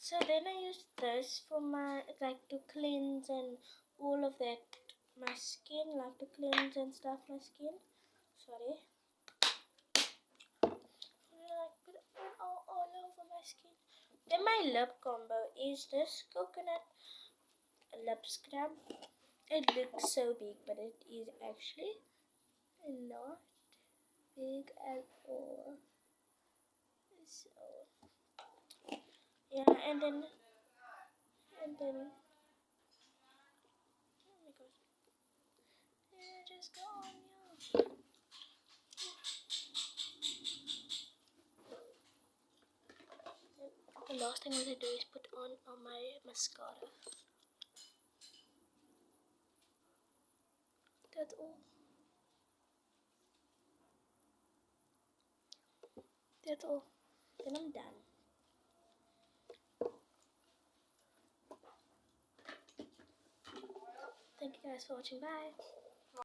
So then I used this for my, like, to cleanse and all of that, my skin, like to cleanse and stuff my skin. Sorry. Like put it all over my skin. Then my lip combo is this coconut lip scrub. It looks so big, but it is actually not big at all. So yeah, and then oh my gosh, yeah, just go on, yeah. The last thing I'm gonna do is put on my mascara. That's all. That's all. Then I'm done. Thank you guys for watching. Bye.